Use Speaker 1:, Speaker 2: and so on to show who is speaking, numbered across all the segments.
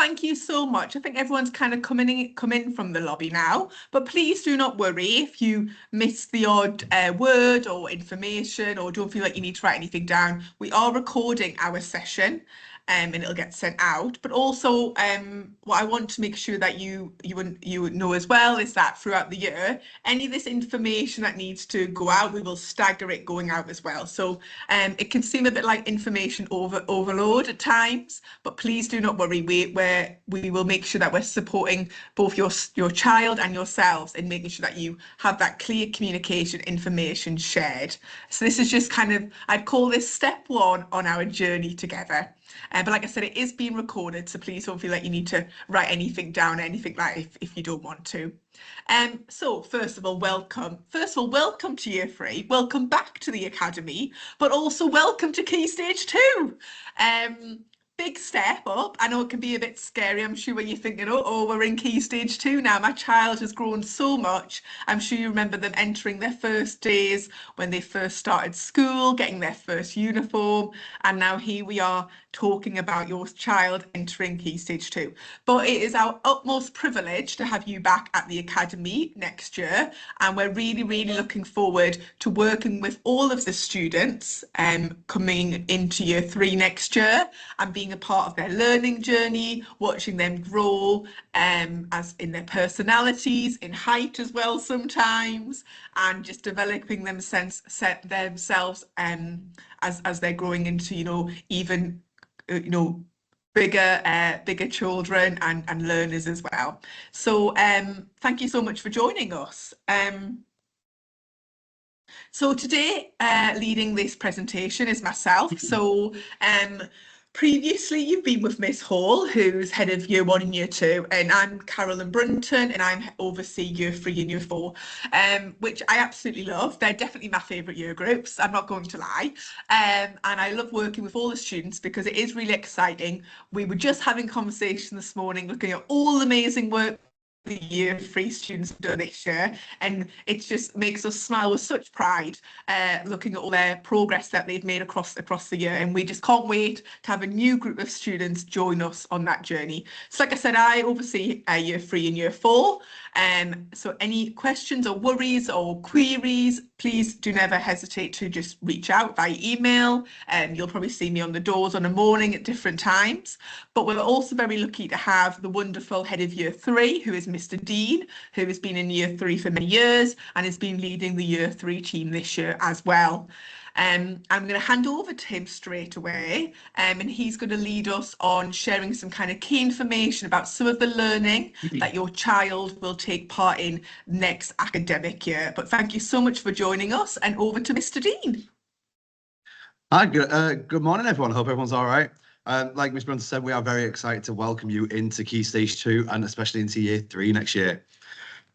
Speaker 1: thank you so much. I think everyone's kind of come in from the lobby now, but please do not worry if you miss the odd word or information or don't feel like you need to write anything down. We are recording our session. And it'll get sent out. But also, what I want to make sure that you know as well is that throughout the year, any of this information that needs to go out, we will stagger it going out as well. So it can seem a bit like information overload at times, but please do not worry. We will make sure that we're supporting both your child and yourselves in making sure that you have that clear communication information shared. So this is just kind of, I'd call this step one on our journey together. But like I said, it is being recorded, so please don't feel like you need to write anything down, anything like if you don't want to. So first of all, welcome. First of all, welcome to Year 3. Welcome back to the Academy, but also welcome to Key Stage 2. Big step up. I know it can be a bit scary. I'm sure when you're thinking, oh, we're in Key Stage 2 now. My child has grown so much. I'm sure you remember them entering their first days when they first started school, getting their first uniform. And now here we are talking about your child entering Key Stage 2. But it is our utmost privilege to have you back at the Academy next year. And we're really, really looking forward to working with all of the students coming into Year 3 next year and being a part of their learning journey, watching them grow as in their personalities, in height as well sometimes, and just developing themselves as they're growing into, even, bigger children and learners as well. So thank you so much for joining us. So today, leading this presentation is myself. So previously, you've been with Miss Hall, who's head of Year 1 and Year 2, and I'm Carolyn Brunton, and I oversee Year 3 and Year 4, which I absolutely love. They're definitely my favourite year groups, I'm not going to lie. And I love working with all the students because it is really exciting. We were just having conversation this morning, looking at all the amazing work the Year 3 students have done this year, and it just makes us smile with such pride looking at all their progress that they've made across the year, and we just can't wait to have a new group of students join us on that journey. So like I said, I oversee Year 3 and Year 4, so any questions or worries or queries, please do never hesitate to just reach out by email, and you'll probably see me on the doors on a morning at different times. But we're also very lucky to have the wonderful head of Year 3, who is Mr. Dean, who has been in Year 3 for many years and has been leading the Year 3 team this year as well. I'm going to hand over to him straight away, and he's going to lead us on sharing some kind of key information about some of the learning that your child will take part in next academic year. But thank you so much for joining us, and over to Mr. Dean.
Speaker 2: Hi, good morning, everyone. I hope everyone's all right. Like Ms. Brunton said, we are very excited to welcome you into Key Stage 2 and especially into Year 3 next year.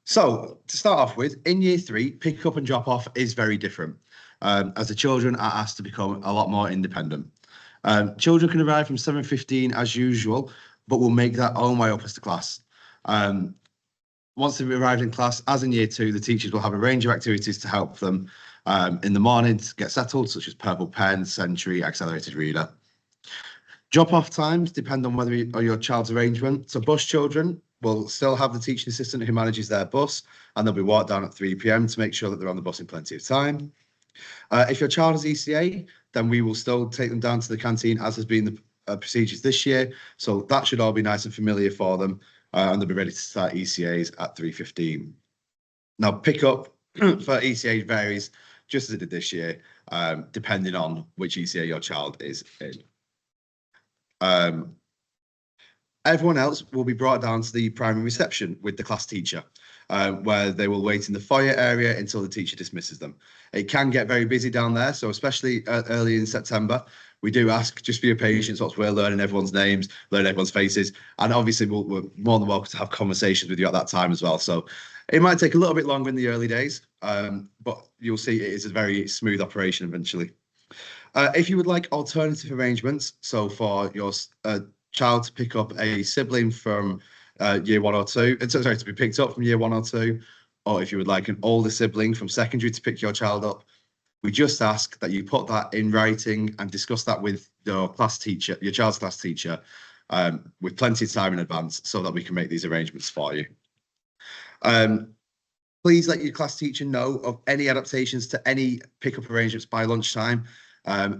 Speaker 2: So to start off with, in Year 3, pick up and drop off is very different, as the children are asked to become a lot more independent. Children can arrive from 7:15 as usual, but will make their own way up as to class. Once they've arrived in class, as in Year 2, the teachers will have a range of activities to help them in the morning to get settled, such as Purple Pen, Century, Accelerated Reader. Drop-off times depend on whether or your child's arrangement. So bus children will still have the teaching assistant who manages their bus, and they'll be walked down at 3 p.m. to make sure that they're on the bus in plenty of time. If your child is ECA, then we will still take them down to the canteen, as has been the procedures this year. So that should all be nice and familiar for them, and they'll be ready to start ECAs at 3:15. Now, pick up for ECA varies just as it did this year, depending on which ECA your child is in. Everyone else will be brought down to the primary reception with the class teacher, where they will wait in the foyer area until the teacher dismisses them. It can get very busy down there, so especially early in September, we do ask just for your patience whilst we're learning everyone's names, learning everyone's faces, and obviously we're more than welcome to have conversations with you at that time as well. So it might take a little bit longer in the early days, but you'll see it is a very smooth operation eventually. If you would like alternative arrangements, so for your child to pick up a sibling from Year 1 or 2, sorry, to be picked up from Year 1 or 2, or if you would like an older sibling from secondary to pick your child up, we just ask that you put that in writing and discuss that with your class teacher, your child's class teacher, with plenty of time in advance so that we can make these arrangements for you. Please let your class teacher know of any adaptations to any pickup arrangements by lunchtime,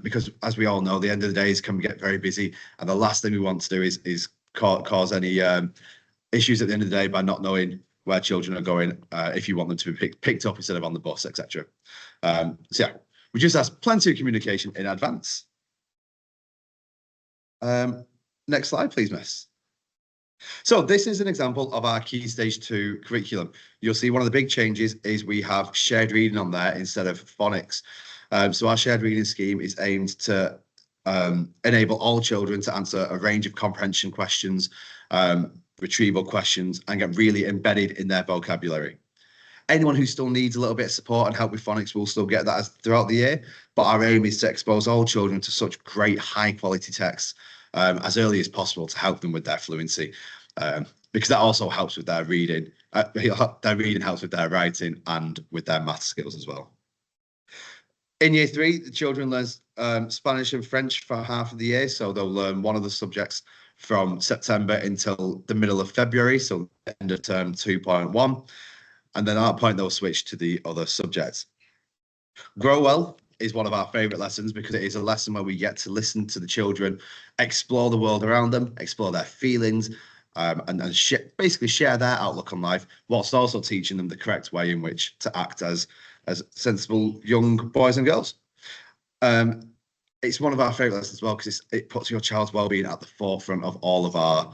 Speaker 2: because as we all know, the end of the days can get very busy, and the last thing we want to do is cause any issues at the end of the day by not knowing where children are going, if you want them to be picked up instead of on the bus, etc. So yeah, we just ask plenty of communication in advance. Next slide, please, Miss. So this is an example of our Key Stage 2 curriculum. You'll see one of the big changes is we have shared reading on there instead of phonics. So our shared reading scheme is aimed to enable all children to answer a range of comprehension questions, retrieval questions, and get really embedded in their vocabulary. Anyone who still needs a little bit of support and help with phonics will still get that throughout the year, but our aim is to expose all children to such great high quality texts as early as possible to help them with their fluency, because that also helps with their reading. Their reading helps with their writing and with their math skills as well. In year 3, the children learn Spanish and French for half of the year, so they'll learn one of the subjects from September until the middle of February, so end of term 2.1, and then at that point they'll switch to the other subjects. Grow Well is one of our favourite lessons because it is a lesson where we get to listen to the children, explore the world around them, explore their feelings, and basically share their outlook on life, whilst also teaching them the correct way in which to act as sensible young boys and girls. It's one of our favourite lessons as well because it puts your child's well-being at the forefront of all of our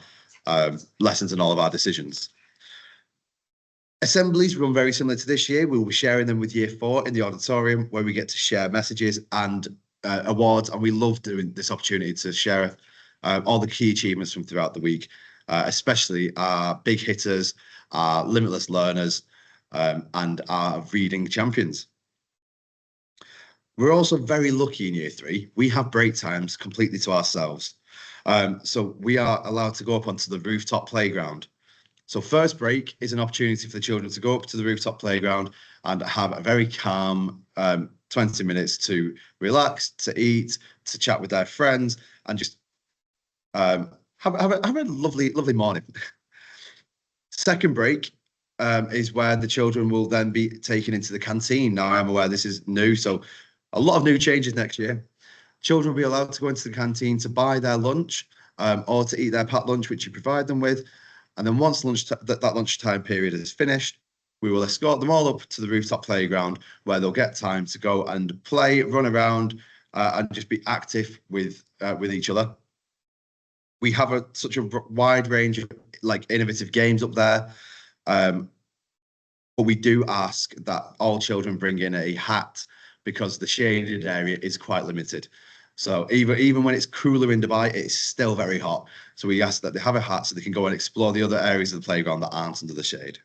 Speaker 2: lessons and all of our decisions. Assemblies run very similar to this year. We'll be sharing them with year 4 in the auditorium where we get to share messages and awards, and we love doing this opportunity to share all the key achievements from throughout the week, especially our big hitters, our limitless learners, and our reading champions. We're also very lucky in year 3. We have break times completely to ourselves. So we are allowed to go up onto the rooftop playground. So first break is an opportunity for the children to go up to the rooftop playground and have a very calm 20 minutes to relax, to eat, to chat with their friends, and just have a lovely morning. Second break is where the children will then be taken into the canteen. Now, I'm aware this is new, so a lot of new changes next year. Children will be allowed to go into the canteen to buy their lunch or to eat their packed lunch, which you provide them with. And then once that lunchtime period is finished, we will escort them all up to the rooftop playground where they'll get time to go and play, run around, and just be active with each other. We have such a wide range of innovative games up there. But we do ask that all children bring in a hat because the shaded area is quite limited. So even when it's cooler in Dubai, it's still very hot. So we ask that they have a hat so they can go and explore the other areas of the playground that aren't under the shade.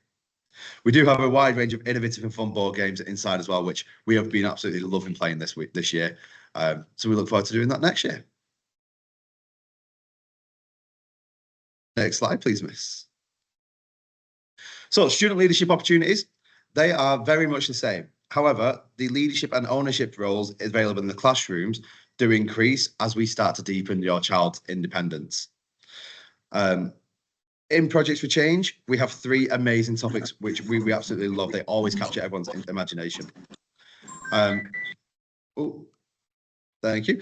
Speaker 2: We do have a wide range of innovative and fun board games inside as well, which we have been absolutely loving playing this year. So we look forward to doing that next year. Next slide, please, Miss. So student leadership opportunities, they are very much the same. However, the leadership and ownership roles available in the classrooms do increase as we start to deepen your child's independence. In Projects for Change, we have 3 amazing topics which we absolutely love. They always capture everyone's imagination. Thank you.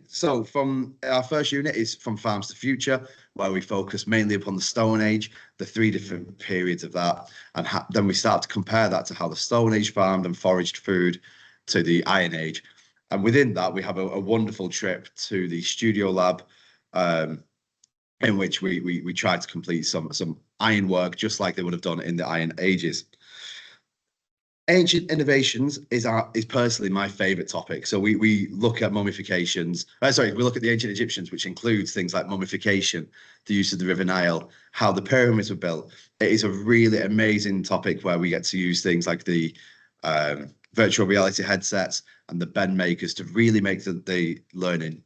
Speaker 2: So from our first unit is From Farms to Future, where we focus mainly upon the Stone Age, the 3 different periods of that, and then we start to compare that to how the Stone Age farmed and foraged food to the Iron Age. And within that, we have a wonderful trip to the Studio Lab, in which we try to complete some iron work, just like they would have done in the Iron Ages. Ancient innovations is personally my favorite topic. So we look at mummifications. We look at the ancient Egyptians, which includes things like mummification, the use of the River Nile, how the pyramids were built. It is a really amazing topic where we get to use things like the virtual reality headsets and the Ben makers to really make the learning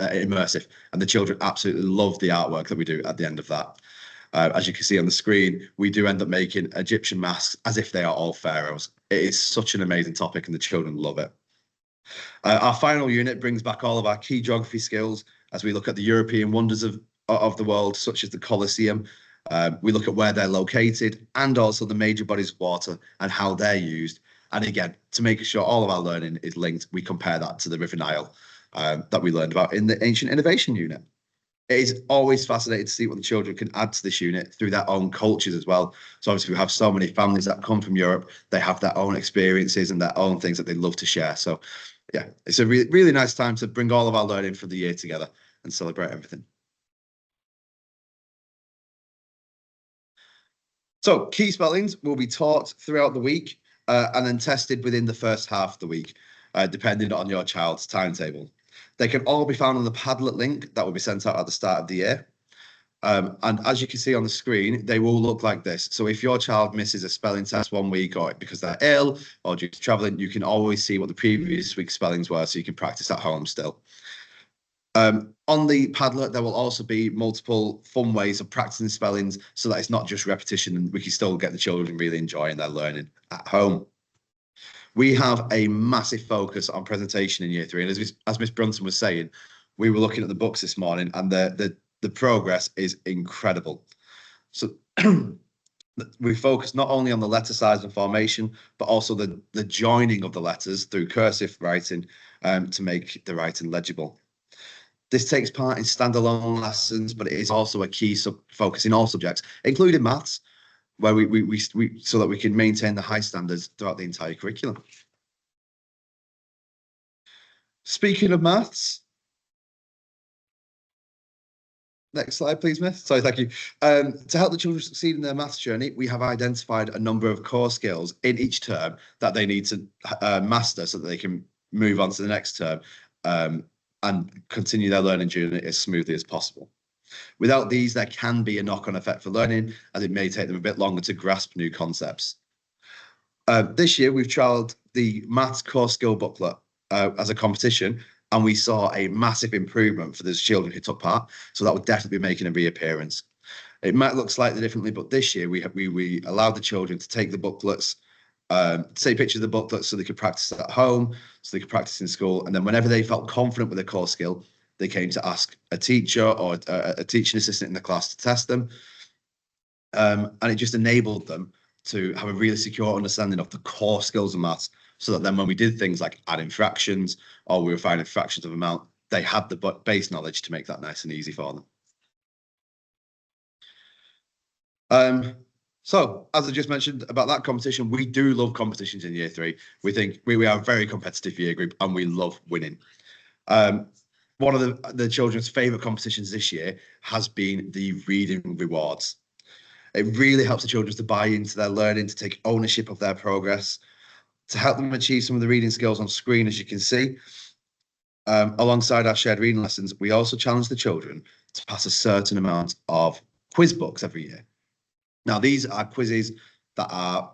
Speaker 2: immersive. And the children absolutely love the artwork that we do at the end of that. As you can see on the screen, we do end up making Egyptian masks as if they are all pharaohs. It is such an amazing topic and the children love it. Our final unit brings back all of our key geography skills as we look at the European wonders of of the world, such as the Colosseum. We look at where they're located and also the major bodies of water and how they're used. And again, to make sure all of our learning is linked, we compare that to the River Nile that we learned about in the Ancient Innovation Unit. It is always fascinating to see what the children can add to this unit through their own cultures as well. So obviously we have so many families that come from Europe. They have their own experiences and their own things that they love to share. So yeah, it's a really, really nice time to bring all of our learning for the year together and celebrate everything. So key spellings will be taught throughout the week and then tested within the first half of the week, depending on your child's timetable. They can all be found on the Padlet link that will be sent out at the start of the year. And as you can see on the screen, they will look like this. So if your child misses a spelling test 1 week or because they're ill or due to traveling, you can always see what the previous week's spellings were, so you can practice at home still. On the Padlet, there will also be multiple fun ways of practicing spellings so that it's not just repetition and we can still get the children really enjoying their learning at home. We have a massive focus on presentation in year 3. And as Miss Brunson was saying, we were looking at the books this morning and the progress is incredible. So we focus not only on the letter size and formation, but also the joining of the letters through cursive writing to make the writing legible. This takes part in standalone lessons, but it is also a key focus in all subjects, including maths, where we so that we can maintain the high standards throughout the entire curriculum. Speaking of maths, next slide, please, Miss. Sorry, thank you. To help the children succeed in their maths journey, we have identified a number of core skills in each term that they need to master so that they can move on to the next term and continue their learning journey as smoothly as possible. Without these, there can be a knock-on effect for learning, as it may take them a bit longer to grasp new concepts. This year, we've trialled the Maths Core Skill Booklet as a competition, and we saw a massive improvement for those children who took part. So that would definitely be making a reappearance. It might look slightly differently, but this year we allowed the children to take the booklets, take pictures of the booklets so they could practice at home, so they could practice in school. And then whenever they felt confident with a core skill, they came to ask a teacher or a teaching assistant in the class to test them. And it just enabled them to have a really secure understanding of the core skills of maths, so that then when we did things like adding fractions or we were finding fractions of amount, they had the base knowledge to make that nice and easy for them. So, as I just mentioned about that competition, we do love competitions in year 3. We think we are a very competitive year group and we love winning. One of the children's favourite competitions this year has been the reading rewards. It really helps the children to buy into their learning, to take ownership of their progress, to help them achieve some of the reading skills on screen, as you can see. Alongside our shared reading lessons, we also challenge the children to pass a certain amount of quiz books every year. Now, these are quizzes that are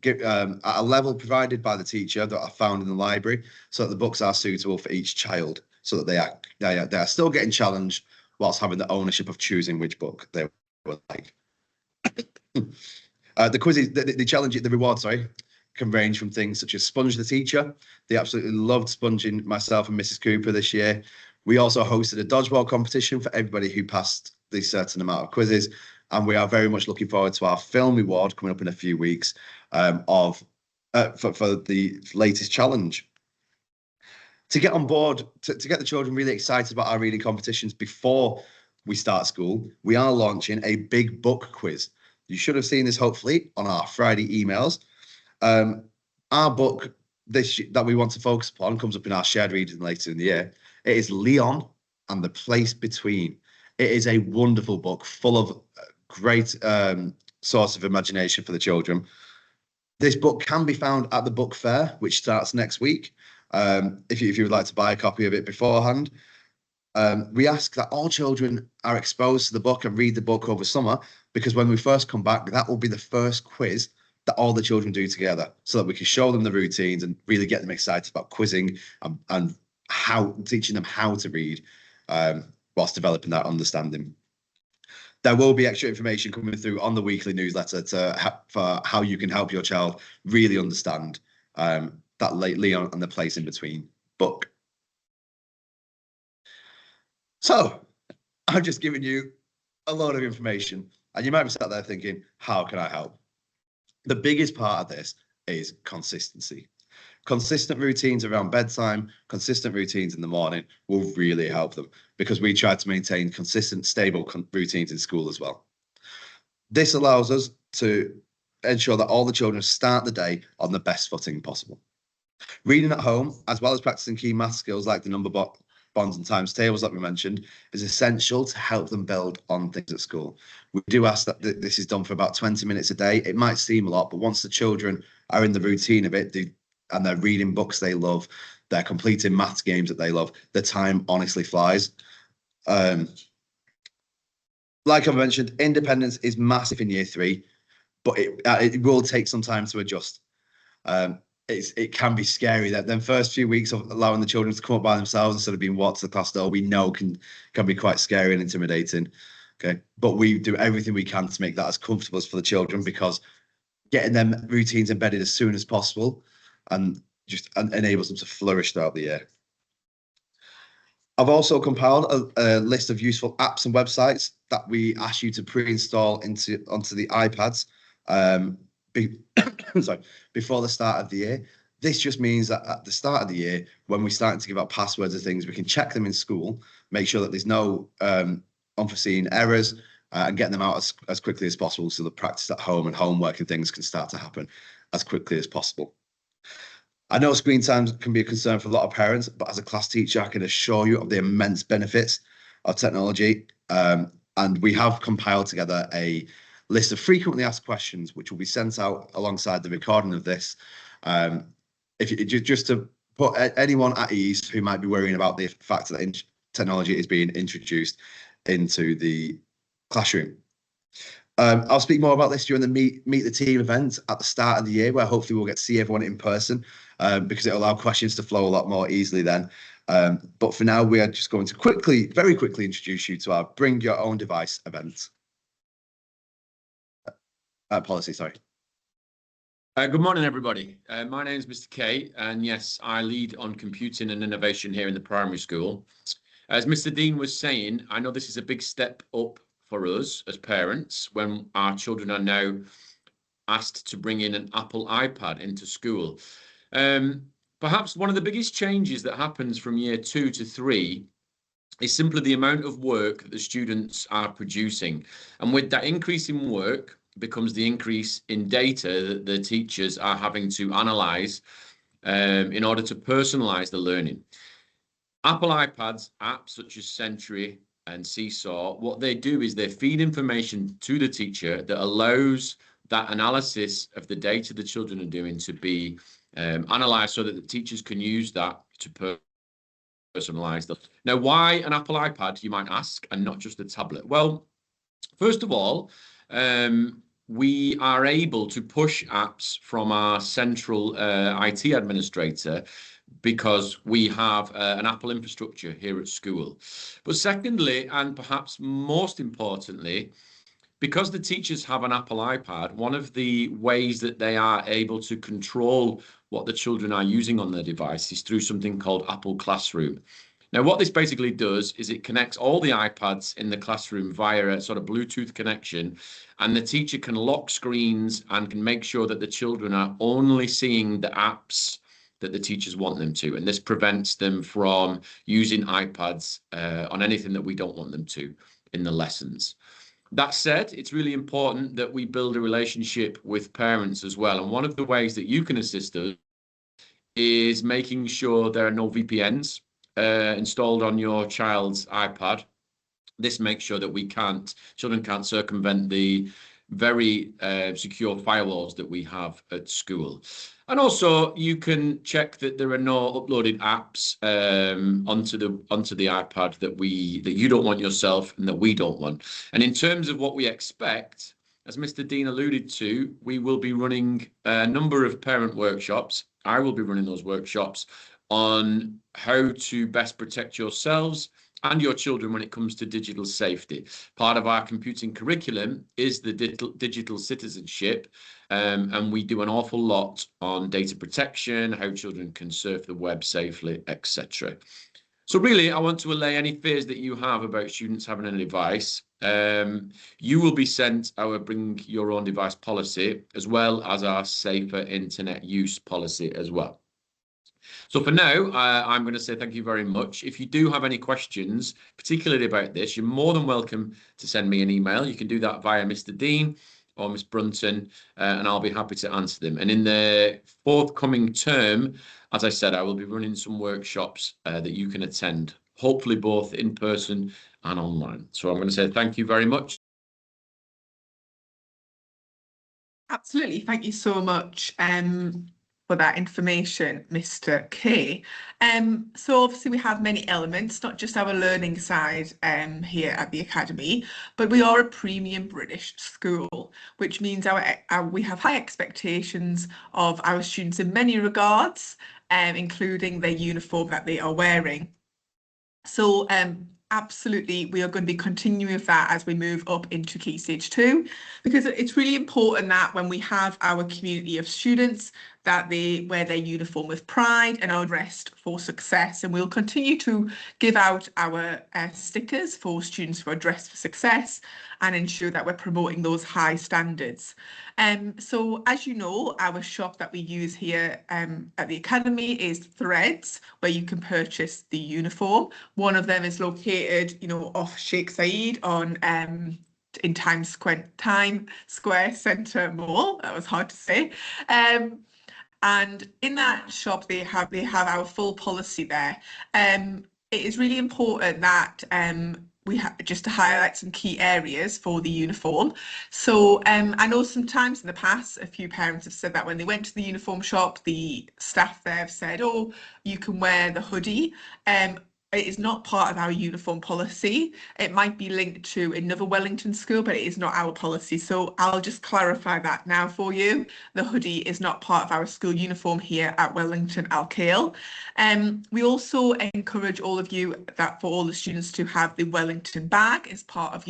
Speaker 2: at a level provided by the teacher that are found in the library, so that the books are suitable for each child, so that they are still getting challenged whilst having the ownership of choosing which book they would like. The quizzes, the rewards, can range from things such as Sponge the Teacher. They absolutely loved sponging myself and Mrs. Cooper this year. We also hosted a dodgeball competition for everybody who passed the certain amount of quizzes. And we are very much looking forward to our film reward coming up in a few weeks for the latest challenge. To get on board, to get the children really excited about our reading competitions before we start school, we are launching a big book quiz. You should have seen this, hopefully, on our Friday emails. Our book that we want to focus upon comes up in our shared reading later in the year. It is Leon and the Place Between. It is a wonderful book full of great source of imagination for the children. This book can be found at the book fair, which starts next week. If you would like to buy a copy of it beforehand. We ask that all children are exposed to the book and read the book over summer, because when we first come back, that will be the first quiz that all the children do together, so that we can show them the routines and really get them excited about quizzing and teaching them how to read whilst developing that understanding. There will be extra information coming through on the weekly newsletter for how you can help your child really understand that Leon and the Place in Between book. So I've just given you a load of information, and you might be sat there thinking, how can I help? The biggest part of this is consistency. Consistent routines around bedtime, consistent routines in the morning will really help them, because we try to maintain consistent, stable routines in school as well. This allows us to ensure that all the children start the day on the best footing possible. Reading at home, as well as practicing key math skills like the number bonds and times tables that we mentioned, is essential to help them build on things at school. We do ask that this is done for about 20 minutes a day. It might seem a lot, but once the children are in the routine of it, and they're reading books they love, they're completing maths games that they love, the time honestly flies. Like I mentioned, independence is massive in year 3, but it will take some time to adjust. It can be scary. That then first few weeks of allowing the children to come up by themselves instead of being walked to the class door, we know can be quite scary and intimidating. Okay, but we do everything we can to make that as comfortable as for the children, because getting them routines embedded as soon as possible and just enables them to flourish throughout the year. I've also compiled a list of useful apps and websites that we ask you to pre-install onto the iPads before the start of the year. This just means that at the start of the year, when we're starting to give out passwords and things, we can check them in school, make sure that there's no unforeseen errors, and get them out as quickly as possible, so the practice at home and homework and things can start to happen as quickly as possible. I know screen time can be a concern for a lot of parents, but as a class teacher, I can assure you of the immense benefits of technology. And we have compiled together a list of frequently asked questions, which will be sent out alongside the recording of this. Just to put anyone at ease who might be worrying about the fact that technology is being introduced into the classroom. I'll speak more about this during the Meet the Team event at the start of the year, where hopefully we'll get to see everyone in person, because it'll allow questions to flow a lot more easily then. But for now, we are just going to very quickly introduce you to our Bring Your Own Device event. Policy, sorry.
Speaker 3: Good morning, everybody. My name is Mr. Kay, and yes, I lead on computing and innovation here in the primary school. As Mr. Dean was saying, I know this is a big step up for us as parents when our children are now asked to bring in an Apple iPad into school. Perhaps one of the biggest changes that happens from year 2 to 3 is simply the amount of work that the students are producing. And with that increase in work becomes the increase in data that the teachers are having to analyze in order to personalize the learning. Apple iPads, apps such as Sentry and Seesaw, what they do is they feed information to the teacher that allows that analysis of the data the children are doing to be analyzed, so that the teachers can use that to personalize them. Now, why an Apple iPad, you might ask, and not just a tablet? Well, first of all, we are able to push apps from our central IT administrator, because we have an Apple infrastructure here at school. But secondly, and perhaps most importantly, because the teachers have an Apple iPad, one of the ways that they are able to control what the children are using on their device is through something called Apple Classroom. Now, what this basically does is it connects all the iPads in the classroom via a sort of Bluetooth connection, and the teacher can lock screens and can make sure that the children are only seeing the apps that the teachers want them to. And this prevents them from using iPads on anything that we don't want them to in the lessons. That said, it's really important that we build a relationship with parents as well. And one of the ways that you can assist us is making sure there are no VPNs installed on your child's iPad. This makes sure that children can't circumvent the very secure firewalls that we have at school. And also, you can check that there are no uploaded apps onto the iPad that you don't want yourself and that we don't want. And in terms of what we expect, as Mr. Dean alluded to, we will be running a number of parent workshops. I will be running those workshops on how to best protect yourselves and your children when it comes to digital safety. Part of our computing curriculum is the digital citizenship, and we do an awful lot on data protection, how children can surf the web safely, etc. So really, I want to allay any fears that you have about students having a device. You will be sent our bring your own device policy, as well as our safer internet use policy as well. So for now, I'm going to say thank you very much. If you do have any questions, particularly about this, you're more than welcome to send me an email. You can do that via Mr. Dean or Miss Brunton, and I'll be happy to answer them. And in the forthcoming term, as I said, I will be running some workshops that you can attend, hopefully both in person and online. So I'm going to say thank you very much.
Speaker 1: Absolutely. Thank you so much for that information, Mr. K. So obviously we have many elements, not just our learning side here at the Academy, but we are a premium British school, which means we have high expectations of our students in many regards, including their uniform that they are wearing. So absolutely, we are going to be continuing with that as we move up into Key Stage 2, because it's really important that when we have our community of students, that they wear their uniform with pride and are dressed for success. And we'll continue to give out our stickers for students who are dressed for success and ensure that we're promoting those high standards. So as you know, our shop that we use here at the Academy is Threads, where you can purchase the uniform. One of them is located, off Sheikh Zayed on in Times Square Centre Mall. That was hard to say. And in that shop, they have our full policy there. It is really important that we have just to highlight some key areas for the uniform. So I know sometimes in the past, a few parents have said that when they went to the uniform shop, the staff there have said, "Oh, you can wear the hoodie." It is not part of our uniform policy. It might be linked to another Wellington school, but it is not our policy. So I'll just clarify that now for you. The hoodie is not part of our school uniform here at Wellington Alkale. We also encourage all of you that for all the students to have the Wellington bag as part of,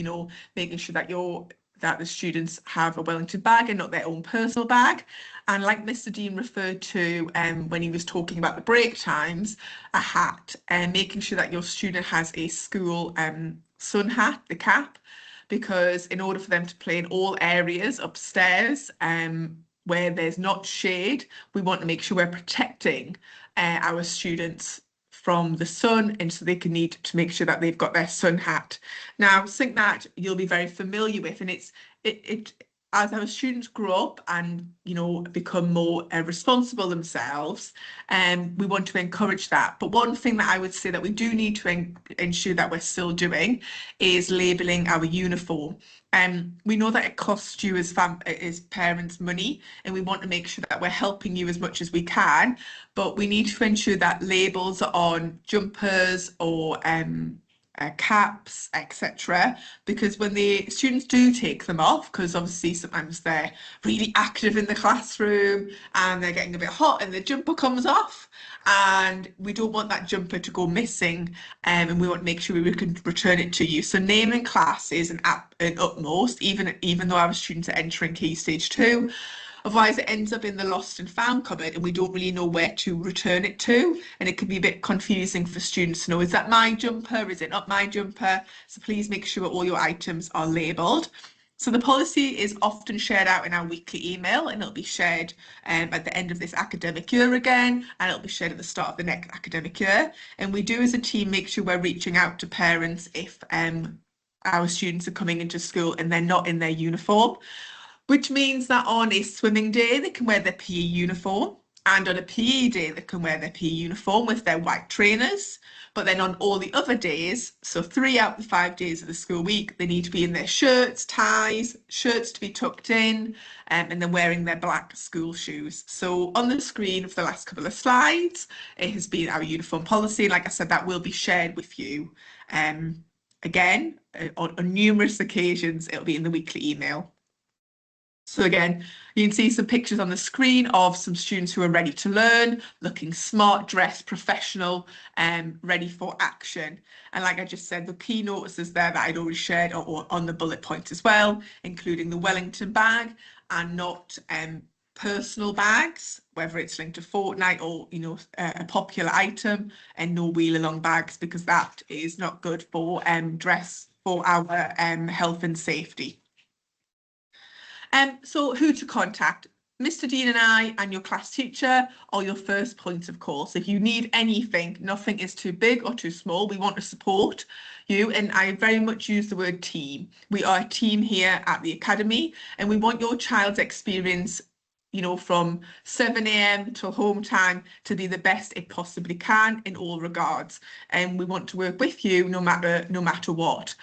Speaker 1: making sure that the students have a Wellington bag and not their own personal bag. And like Mr. Dean referred to when he was talking about the break times, a hat, and making sure that your student has a school sun hat, the cap, because in order for them to play in all areas upstairs where there's not shade, we want to make sure we're protecting our students from the sun, and so they need to make sure that they've got their sun hat. Now, something that you'll be very familiar with, and it as our students grow up and become more responsible themselves, we want to encourage that. But one thing that I would say that we do need to ensure that we're still doing is labelling our uniform. We know that it costs you as parents money, and we want to make sure that we're helping you as much as we can, but we need to ensure that labels are on jumpers or caps, etc., because when the students do take them off, because obviously sometimes they're really active in the classroom and they're getting a bit hot and the jumper comes off, and we don't want that jumper to go missing, and we want to make sure we can return it to you. So naming class is an utmost, even though our students are entering Key Stage 2. Otherwise, it ends up in the lost and found cupboard and we don't really know where to return it to. And it can be a bit confusing for students to know, is that my jumper? Is it not my jumper? So please make sure all your items are labelled. So the policy is often shared out in our weekly email, and it'll be shared at the end of this academic year again, and it'll be shared at the start of the next academic year. And we do as a team make sure we're reaching out to parents if our students are coming into school and they're not in their uniform, which means that on a swimming day, they can wear their PE uniform, and on a PE day, they can wear their PE uniform with their white trainers. But then on all the other days, so 3 out of the 5 days of the school week, they need to be in their shirts, ties, shirts to be tucked in, and then wearing their black school shoes. So on the screen for the last couple of slides, it has been our uniform policy. Like I said, that will be shared with you. Again, on numerous occasions, it'll be in the weekly email. So again, you can see some pictures on the screen of some students who are ready to learn, looking smart, dressed, professional, ready for action. And like I just said, the key notices there that I'd already shared are on the bullet points as well, including the Wellington bag and not personal bags, whether it's linked to Fortnite or, you know, a popular item, and no wheel along bags, because that is not good for dress for our health and safety. So who to contact? Mr. Dean and I and your class teacher are your first points of call. So if you need anything, nothing is too big or too small. We want to support you, and I very much use the word team. We are a team here at the Academy, and we want your child's experience, you know, from 7 a.m. till home time to be the best it possibly can in all regards. And we want to work with you no matter what.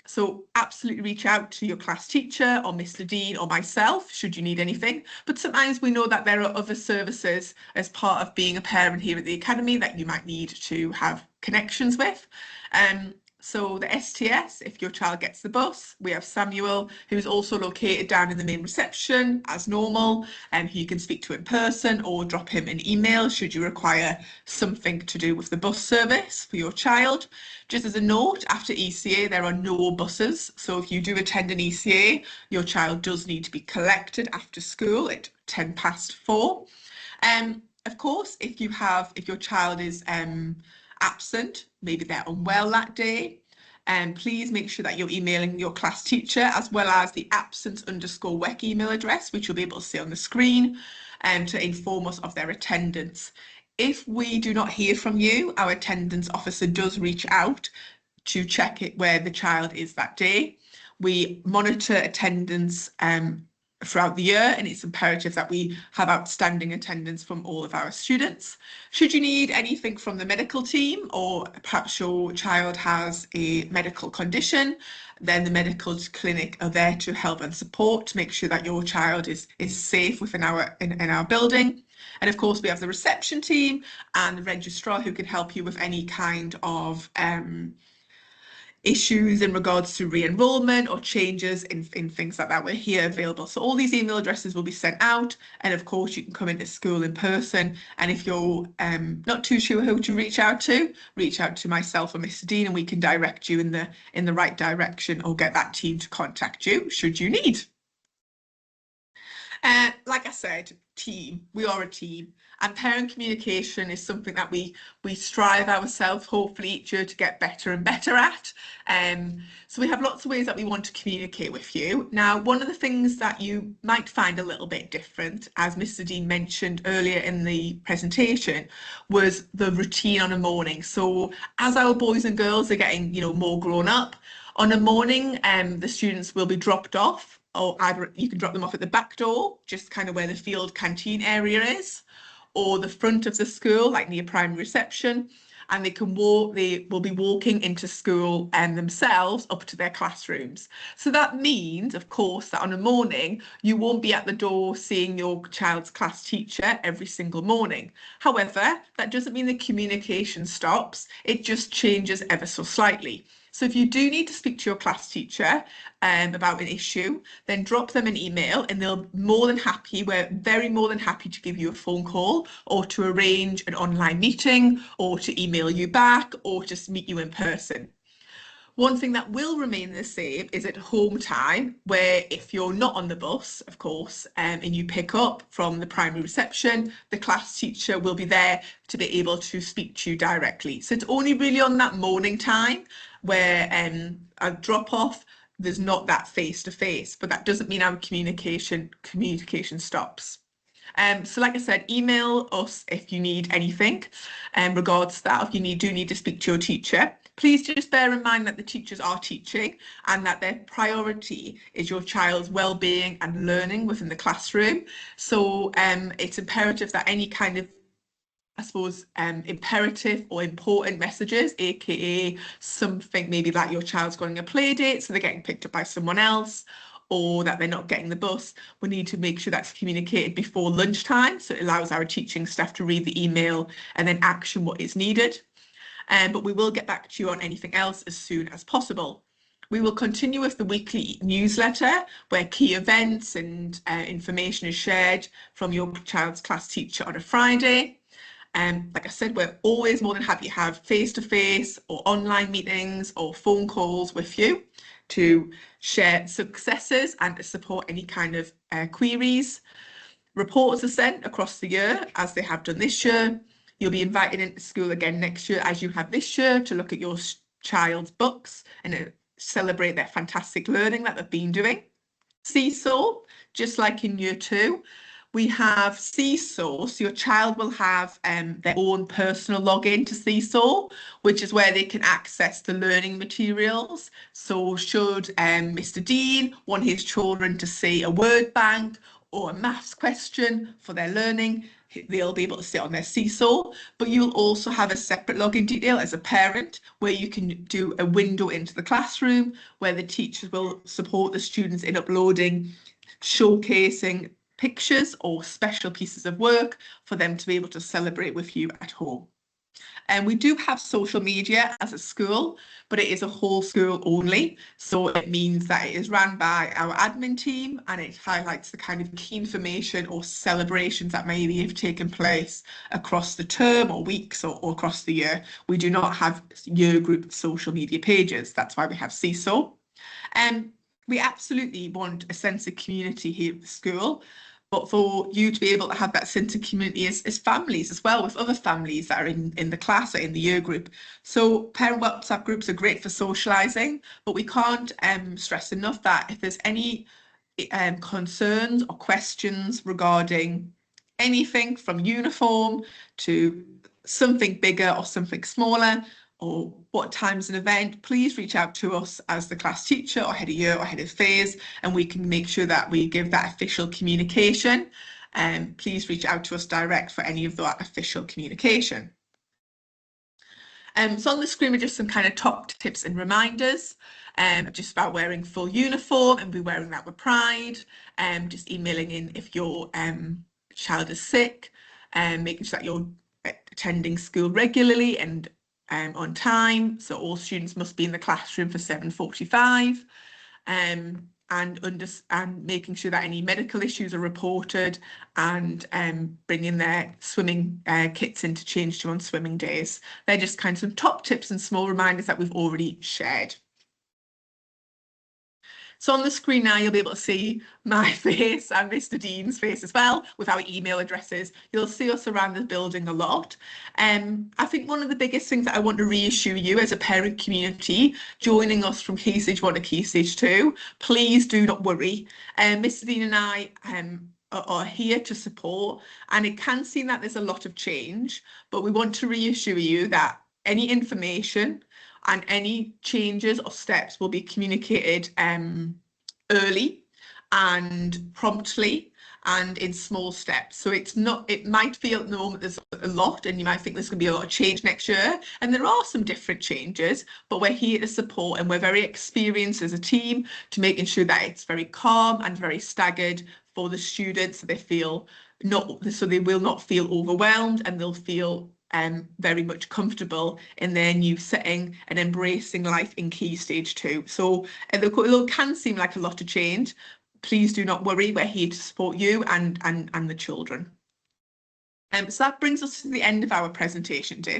Speaker 1: So absolutely reach out to your class teacher or Mr. Dean or myself should you need anything. But sometimes we know that there are other services as part of being a parent here at the Academy that you might need to have connections with. So the STS, if your child gets the bus, we have Samuel, who's also located down in the main reception as normal, and who you can speak to in person or drop him an email should you require something to do with the bus service for your child. Just as a note, after ECA, there are no buses. So if you do attend an ECA, your child does need to be collected after school at 4:10. Of course, if your child is absent, maybe they're unwell that day, and please make sure that you're emailing your class teacher, as well as the absence_WEC email address, which you'll be able to see on the screen, to inform us of their attendance. If we do not hear from you, our attendance officer does reach out to check where the child is that day. We monitor attendance throughout the year, and it's imperative that we have outstanding attendance from all of our students. Should you need anything from the medical team, or perhaps your child has a medical condition, then the medical clinic are there to help and support to make sure that your child is safe within in our building. And of course, we have the reception team and the registrar who can help you with any kind of issues in regards to re-enrollment or changes in things like that. We're here available. So all these email addresses will be sent out, and of course you can come into school in person. And if you're not too sure who to reach out to myself or Mr. Dean, and we can direct you in the right direction, or get that team to contact you should you need. Like I said, team. We are a team, and parent communication is something that we strive ourselves, hopefully each year, to get better and better at. So we have lots of ways that we want to communicate with you. Now, one of the things that you might find a little bit different, as Mr. Dean mentioned earlier in the presentation, was the routine on a morning. So as our boys and girls are getting, you know, more grown up, on a morning, the students will be dropped off, or either you can drop them off at the back door, just kind of where the field canteen area is, or the front of the school, like near primary reception, and they will be walking into school and themselves up to their classrooms. So that means, of course, that on a morning, you won't be at the door seeing your child's class teacher every single morning. However, that doesn't mean the communication stops. It just changes ever so slightly. So if you do need to speak to your class teacher about an issue, then drop them an email, and we're very more than happy to give you a phone call, or to arrange an online meeting, or to email you back, or just meet you in person. One thing that will remain the same is at home time, where if you're not on the bus, of course, and you pick up from the primary reception, the class teacher will be there to be able to speak to you directly. So it's only really on that morning time where a drop off, there's not that face-to-face, but that doesn't mean our communication stops. So like I said, email us if you need anything regards to that, if you do need to speak to your teacher. Please just bear in mind that the teachers are teaching, and that their priority is your child's well-being and learning within the classroom. So it's imperative that any kind of, I suppose, imperative or important messages, aka something maybe that your child's going on a play date, so they're getting picked up by someone else, or that they're not getting the bus, we need to make sure that's communicated before lunchtime, so it allows our teaching staff to read the email and then action what is needed. But we will get back to you on anything else as soon as possible. We will continue with the weekly newsletter, where key events and information is shared from your child's class teacher on a Friday. Like I said, we're always more than happy to have face-to-face or online meetings or phone calls with you to share successes and to support any kind of queries. Reports are sent across the year, as they have done this year. You'll be invited into school again next year, as you have this year, to look at your child's books and celebrate their fantastic learning that they've been doing. Seesaw, just like in year 2, we have Seesaw, so your child will have their own personal login to Seesaw, which is where they can access the learning materials. So should Mr. Dean want his children to see a word bank or a maths question for their learning, they'll be able to sit on their Seesaw, but you'll also have a separate login detail as a parent where you can do a window into the classroom where the teachers will support the students in uploading, showcasing pictures or special pieces of work for them to be able to celebrate with you at home. And we do have social media as a school, but it is a whole school only. So it means that it is run by our admin team and it highlights the kind of key information or celebrations that maybe have taken place across the term or weeks or across the year. We do not have year group social media pages. That's why we have Seesaw. We absolutely want a sense of community here at the school. But for you to be able to have that sense of community as families as well, with other families that are in the class or in the year group. So parent WhatsApp groups are great for socialising, but we can't stress enough that if there's any concerns or questions regarding anything from uniform to something bigger or something smaller, or what time's an event, please reach out to us as the class teacher or head of year or head of phase, and we can make sure that we give that official communication. Please reach out to us direct for any of that official communication. So on the screen are just some kind of top tips and reminders, just about wearing full uniform and be wearing that with pride, just emailing in if your child is sick, making sure that you're attending school regularly and on time, so all students must be in the classroom for 7:45, and making sure that any medical issues are reported, and bringing their swimming kits in to change to on swimming days. They're just kind of some top tips and small reminders that we've already shared. So on the screen now, you'll be able to see my face and Mr. Dean's face as well with our email addresses. You'll see us around the building a lot. I think one of the biggest things that I want to reassure you as a parent community joining us from Key Stage 1 to Key Stage 2, please do not worry. Mr. Dean and I are here to support, and it can seem that there's a lot of change, but we want to reassure you that any information and any changes or steps will be communicated early and promptly and in small steps. So it's not, it might feel at the moment there's a lot and you might think there's going to be a lot of change next year, and there are some different changes, but we're here to support, and we're very experienced as a team to making sure that it's very calm and very staggered for the students, so they feel so they will not feel overwhelmed, and they'll feel very much comfortable in their new setting and embracing life in Key Stage 2. So it can seem like a lot to change. Please do not worry, we're here to support you and the children. So that brings us to the end of our presentation today.